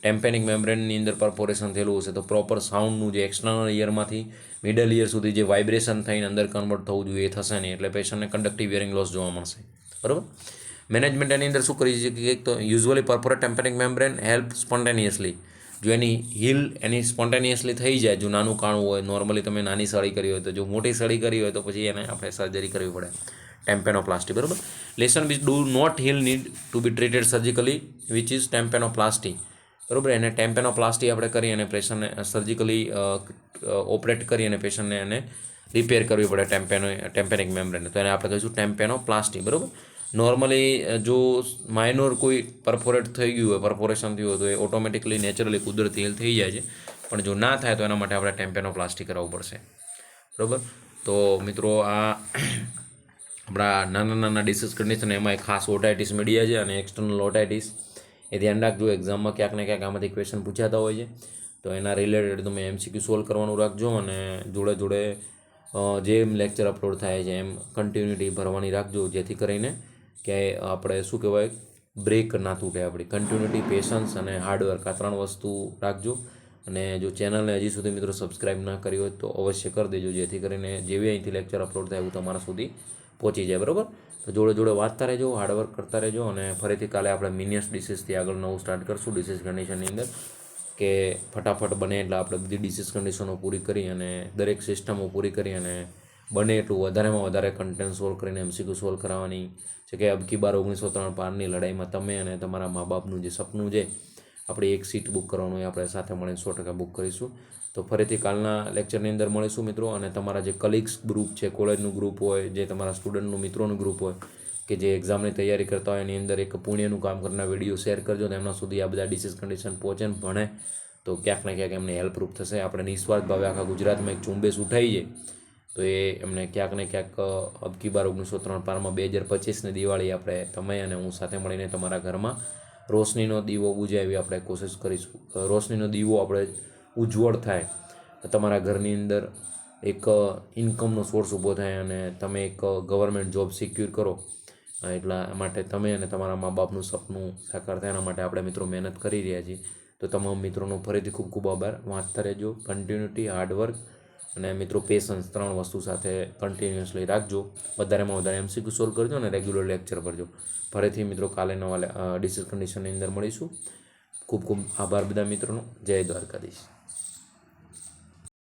A: ટેમ્પેનિક મેમ્બ્રેનની અંદર પરફોરેશન થયેલું હશે તો પ્રોપર સાઉન્ડનું જે એક્સટર્નલ ઇયરમાંથી મિડલ ઇયર સુધી જે વાઇબ્રેશન થઈને અંદર કન્વર્ટ થવું જોઈએ એ થશે નહીં, એટલે પેશન્ટને કંડક્ટિવ હિયરિંગ લોસ જોવા મળશે. બરાબર. મેનેજમેન્ટ એની અંદર શું કરી શકીએ, તો યુઝ્યુઅલી પરફોરેટ ટેમ્પેનિક મેમ્બ્રેન હેલ્પ સ્પોન્ટેનિયસલી. જો એની હીલ એની સ્પોન્ટેનિયસલી થઈ જાય, જો નાનું કાણું હોય, નોર્મલી તમે નાની સળી કરી હોય તો, જો મોટી સળી કરી હોય તો પછી એને આપણે સર્જરી કરવી પડે, ટેમ્પેનોપ્લાસ્ટી. બરાબર. Lesion which do not heal need to be treated surgically which is tympanoplasty. બરાબર. એને ટેમ્પેનોપ્લાસ્ટી આપણે કરી અને પેશન્ટને સર્જિકલી ઓપરેટ કરી અને પેશન્ટને એને રિપેર કરવી પડે ટેમ્પેનિક મેમ્બ્રેન, તો એને આપણે કહીશું ટેમ્પેનોપ્લાસ્ટી. બરાબર. નોર્મલી જો માઇનોર કોઈ પરફોરેટ થઈ ગયું હોય, પરફોરેશન થયું હોય તો એ ઓટોમેટિકલી નેચરલી કુદરતી હીલ થઈ જાય છે, પણ જો ના થાય તો એના માટે આપણે ટેમ્પેનોપ્લાસ્ટી કરાવવું પડશે. બરાબર. તો મિત્રો આ આપણા નાના ડિસીઝ કન્ડિશન, એમાં ખાસ ઓટાઇટિસ મીડિયા છે અને એક્સટર્નલ ઓટાઇટિસ, એ ધ્યાન રાખજો. એક્ઝામમાં ક્યાંક ને ક્યાંક આમાંથી ક્વેશ્ચન પૂછાતા હોય છે, તો એના રિલેટેડ તમે MCQ સોલ્વ કરવાનું રાખજો. અને જોડે જેમ લેક્ચર અપલોડ થાય છે એમ કન્ટિન્યુટી ભરવાની રાખજો, જેથી કરીને કે આપણે શું કહેવાય, બ્રેક ના તૂટે આપણી. કન્ટિન્યુટી, પેશન્સ અને હાર્ડવર્ક, આ 3 વસ્તુ રાખજો. અને જો ચેનલને હજી સુધી મિત્રો સબસ્ક્રાઈબ ના કરી હોય તો અવશ્ય કરી દેજો, જેથી કરીને જેવી અહીંથી લેક્ચર અપલોડ થાય એવું તમારા સુધી પહોંચી જાય. બરાબર. તો જોડે વાંચતા રહેજો, હાર્ડવર્ક કરતા રહેજો. અને ફરીથી કાલે આપણે મિનિયસ ડિસીઝથી આગળ નવું સ્ટાર્ટ કરશું ડિસીઝ કન્ડિશનની અંદર, કે ફટાફટ બને એટલે આપણે બધી ડિસીઝ કન્ડિશનો પૂરી કરી અને દરેક સિસ્ટમો પૂરી કરી અને બને એટલું વધારેમાં વધારે કન્ટેન્ટ સોલ્વ કરીને MCQ સોલ્વ કરાવવાની છે. કે અબકી બાર 1903 પારની લડાઈમાં તમે અને તમારા મા બાપનું જે સપનું છે, આપણે એક સીટ બુક કરવાનું, એ આપણે સાથે મળીને 100% બુક કરીશું. તો ફરીથી કાલના લેક્ચરની અંદર મળીશું મિત્રો. અને તમારા જે કલીગ્સ ગ્રુપ છે, કોલેજનું ગ્રુપ હોય, જે તમારા સ્ટુડન્ટનું મિત્રોનું ગ્રુપ હોય કે જે એક્ઝામની તૈયારી કરતા હોય, એની અંદર એક પુણ્યનું કામ કરનાર વિડીયો શેર કરજો, તો એમના સુધી આ બધા ડિસીઝ કન્ડિશન પહોંચે ને ભણે તો ક્યાંક ને ક્યાંક એમને હેલ્પરૂપ થશે. આપણે નિસ્વાર્થ ભાવે આખા ગુજરાતમાં એક ઝુંબેશ ઉઠાવીએ તો એ એમને ક્યાંક ને ક્યાંક અબકી બાર 1903 પારમાં 2025ની દિવાળી આપણે તમે અને હું સાથે મળીને તમારા ઘરમાં રોશનીનો દીવો બુજાય એવી આપણે કોશિશ કરીશું. રોશનીનો દીવો આપણે ઉજ્જવળ થાય, તમારા ઘરની અંદર એક ઇન્કમનો સોર્સ ઊભો થાય અને તમે એક ગવર્મેન્ટ જોબ સિક્યોર કરો. એટલા માટે તમે અને તમારા મા બાપનું સપનું સાકાર થાય એના માટે આપણે મિત્રો મહેનત કરી રહ્યા છીએ. તો તમામ મિત્રોનો ફરીથી ખૂબ ખૂબ આભાર. વાંચતા રહેજો, કન્ટિન્યુટી, હાર્ડવર્ક અને મિત્રો પેશન્સ, 3 વસ્તુ સાથે કન્ટિન્યુઅસલી રાખજો. વધારેમાં વધારે MCQ સોલ્વ કરજો અને રેગ્યુલર લેક્ચર ભરજો. ફરીથી મિત્રો કાલે નવા ડિસીઝ કન્ડિશનની અંદર મળીશું. ખૂબ ખૂબ આભાર બધા મિત્રોનો. જય દ્વારકાધીશ.